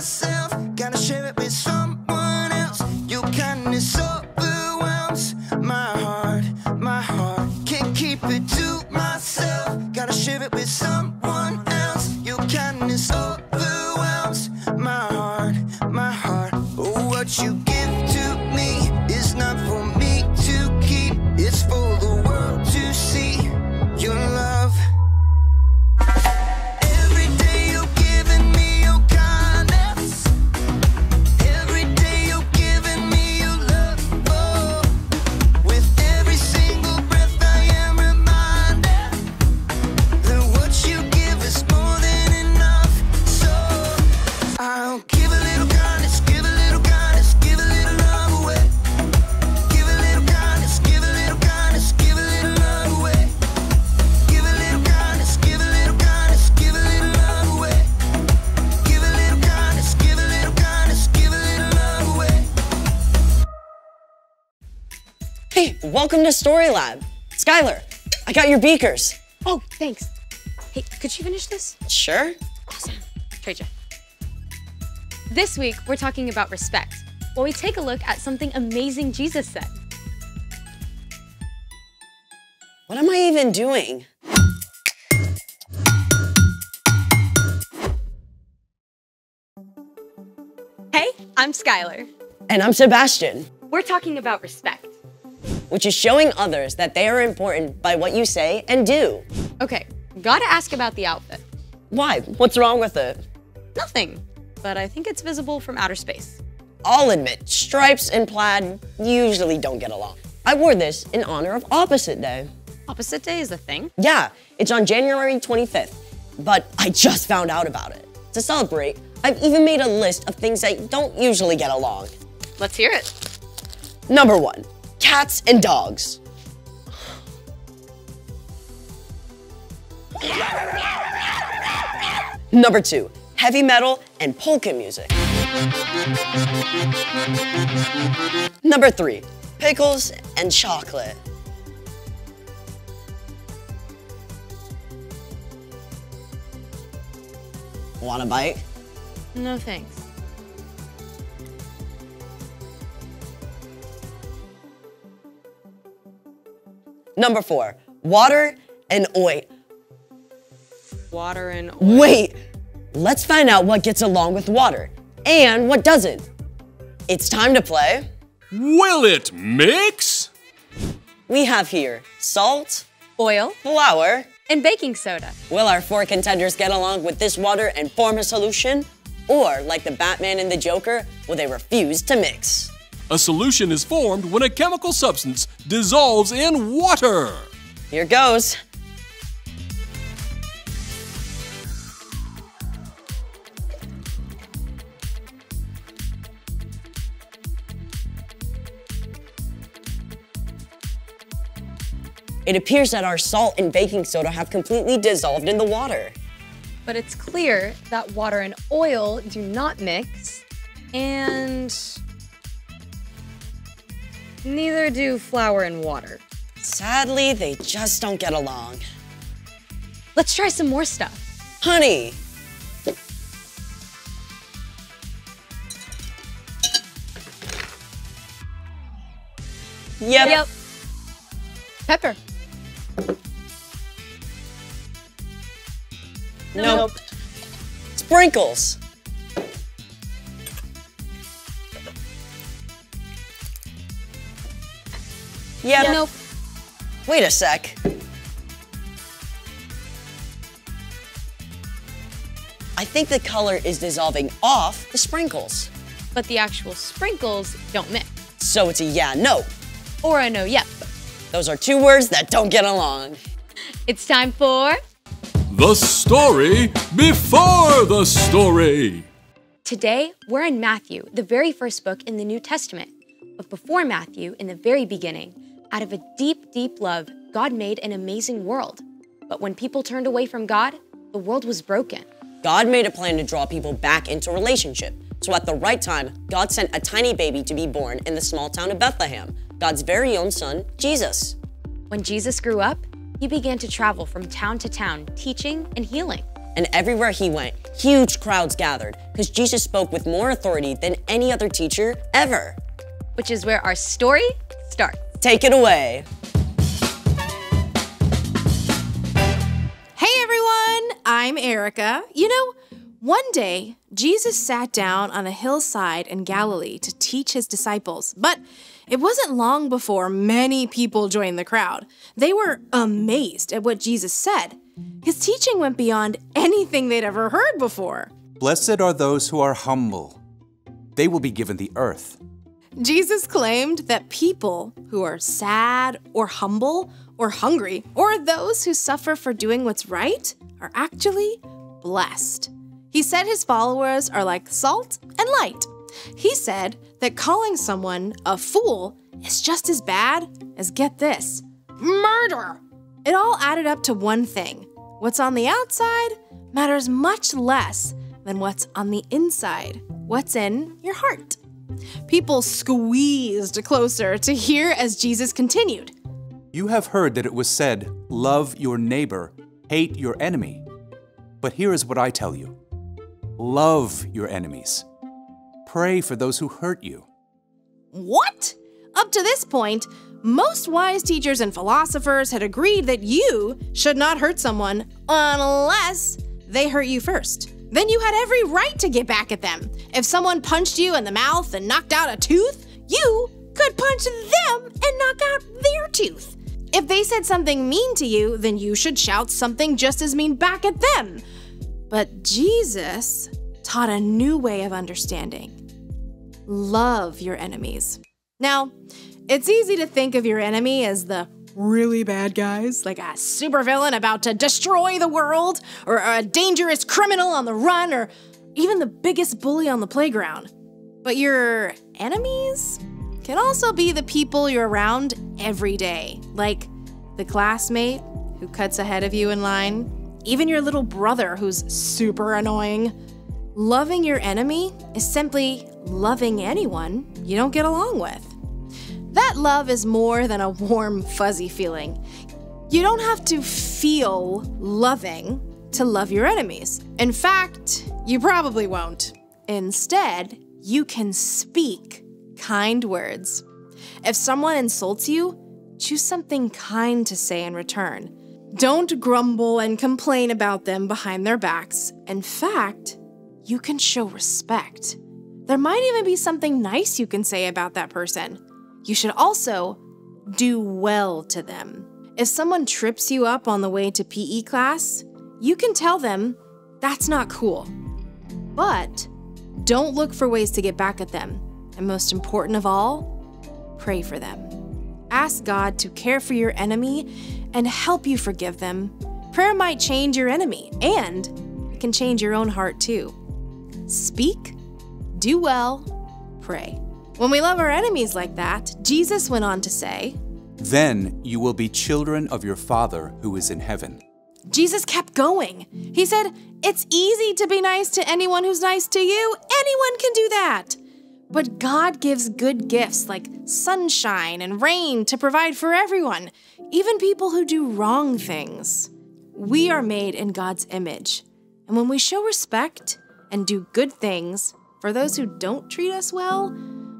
myself, gotta share it with someone else. Your kindness overwhelms my heart, my heart. Can't keep it to myself, gotta share it with someone else. Your kindness overwhelms my heart, my heart. Oh, what you give to me is not for me to keep, it's for the world to see your love. Every day you're giving me your kindness, every day you're giving me your love. Oh, with every single breath I am reminded that what you give is more than enough. So I'll give a little kindness, give a little kindness, give a little love away. Give a little kindness, give a little kindness, give a little love away. Give a little kindness, give a little kindness, give a little love away. Give a little kindness, give a little kindness, give a little love away. Hey, welcome to Story Lab. Skylar, I got your beakers. Oh, thanks. Hey, could you finish this? Sure? Awesome. Trade you. This week, we're talking about respect, while we take a look at something amazing Jesus said. What am I even doing? Hey, I'm Skylar. And I'm Sebastian, We're talking about respect. which is showing others that they are important by what you say and do. Okay, gotta ask about the outfit. Why? What's wrong with it? Nothing, but I think it's visible from outer space. I'll admit, stripes and plaid usually don't get along. I wore this in honor of Opposite Day. Opposite Day is a thing? Yeah, it's on January 25th, but I just found out about it. To celebrate, I've even made a list of things that don't usually get along. Let's hear it. Number 1, cats and dogs. Number 2, heavy metal and polka music. Number 3, pickles and chocolate. Want a bite? No thanks. Number 4, water and oil. Water and oil. Wait, let's find out what gets along with water and what doesn't. It's time to play. Will it mix? We have here salt, Oil flour. and baking soda. Will our 4 contenders get along with this water and form a solution? Or, like the Batman and the Joker, will they refuse to mix? A solution is formed when a chemical substance dissolves in water. Here goes. It appears that our salt and baking soda have completely dissolved in the water. But it's clear that water and oil do not mix, and neither do flour and water. Sadly, they just don't get along. Let's try some more stuff. Honey! Yep. Pepper. Nope. Sprinkles. Yep. Nope. Wait a sec. I think the color is dissolving off the sprinkles. But the actual sprinkles don't mix. So it's a yeah, no. Or a no, yep. Those are 2 words that don't get along. It's time for The story before the story. Today, we're in Matthew, the very first book in the New Testament. But before Matthew, in the very beginning, out of a deep, deep love, God made an amazing world. But when people turned away from God, the world was broken. God made a plan to draw people back into relationship. So at the right time, God sent a tiny baby to be born in the small town of Bethlehem, God's very own son, Jesus. When Jesus grew up, he began to travel from town to town, teaching and healing. And everywhere he went, huge crowds gathered because Jesus spoke with more authority than any other teacher ever. Which is where our story starts. Take it away. Hey everyone, I'm Erica. You know, one day, Jesus sat down on a hillside in Galilee to teach his disciples, but it wasn't long before many people joined the crowd. They were amazed at what Jesus said. His teaching went beyond anything they'd ever heard before. Blessed are those who are humble. They will be given the earth. Jesus claimed that people who are sad or humble or hungry or those who suffer for doing what's right are actually blessed. He said his followers are like salt and light. He said that calling someone a fool is just as bad as, get this, murder. It all added up to one thing. What's on the outside matters much less than what's on the inside, what's in your heart. People squeezed closer to hear as Jesus continued. You have heard that it was said, love your neighbor, hate your enemy. But here is what I tell you. Love your enemies. Pray for those who hurt you. What? Up to this point, most wise teachers and philosophers had agreed that you should not hurt someone unless they hurt you first. Then you had every right to get back at them. If someone punched you in the mouth and knocked out a tooth, you could punch them and knock out their tooth. If they said something mean to you, then you should shout something just as mean back at them. But Jesus taught a new way of understanding. Love your enemies. Now, it's easy to think of your enemy as the really bad guys, like a supervillain about to destroy the world, or a dangerous criminal on the run, or even the biggest bully on the playground. But your enemies can also be the people you're around every day, like the classmate who cuts ahead of you in line, even your little brother who's super annoying. Loving your enemy is simply loving anyone you don't get along with. That love is more than a warm, fuzzy feeling. You don't have to feel loving to love your enemies. In fact, you probably won't. Instead, you can speak kind words. If someone insults you, choose something kind to say in return. Don't grumble and complain about them behind their backs. In fact, you can show respect. There might even be something nice you can say about that person. You should also do well to them. If someone trips you up on the way to PE class, you can tell them that's not cool. But don't look for ways to get back at them. And most important of all, pray for them. Ask God to care for your enemy and help you forgive them. Prayer might change your enemy, and it can change your own heart too. Speak, do well, pray. When we love our enemies like that, Jesus went on to say, Then you will be children of your Father who is in heaven. Jesus kept going. He said, it's easy to be nice to anyone who's nice to you. Anyone can do that. But God gives good gifts like sunshine and rain to provide for everyone, even people who do wrong things. We are made in God's image. And when we show respect and do good things for those who don't treat us well,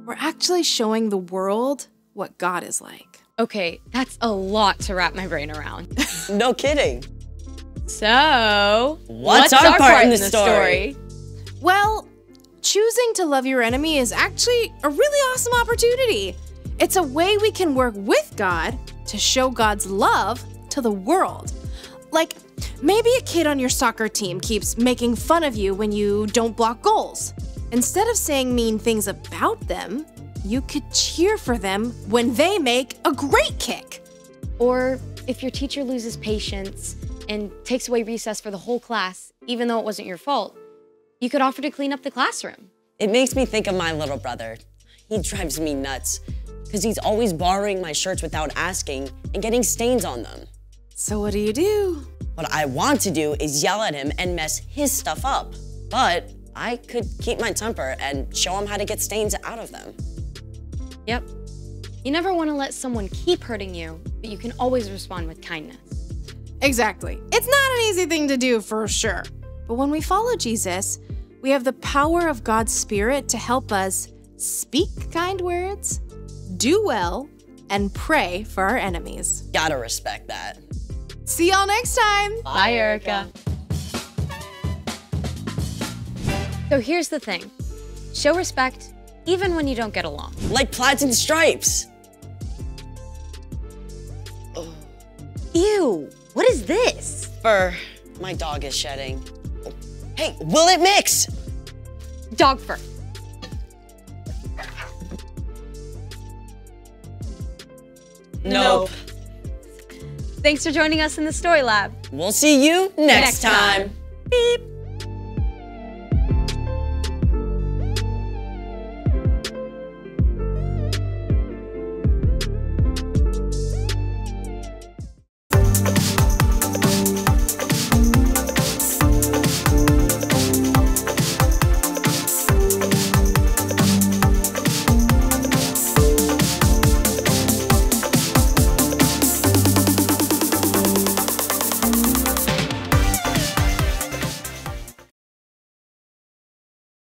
we're actually showing the world what God is like. Okay, that's a lot to wrap my brain around. No kidding. So, What's our part in the story? Well, choosing to love your enemy is actually a really awesome opportunity. It's a way we can work with God to show God's love to the world. Like, maybe a kid on your soccer team keeps making fun of you when you don't block goals. Instead of saying mean things about them, you could cheer for them when they make a great kick. Or if your teacher loses patience and takes away recess for the whole class, even though it wasn't your fault, you could offer to clean up the classroom. It makes me think of my little brother. He drives me nuts because he's always borrowing my shirts without asking and getting stains on them. So what do? What I want to do is yell at him and mess his stuff up. But I could keep my temper and show him how to get stains out of them. Yep. You never want to let someone keep hurting you, but you can always respond with kindness. Exactly. It's not an easy thing to do for sure. But when we follow Jesus, we have the power of God's Spirit to help us speak kind words, do well, and pray for our enemies. Gotta respect that. See y'all next time! Bye, Erica. So here's the thing. Show respect even when you don't get along. Like plaids and stripes. Ew, what is this? Fur. My dog is shedding. Hey, will it mix? Dog fur. Nope. Thanks for joining us in the Story Lab. We'll see you next Next time. time. Beep.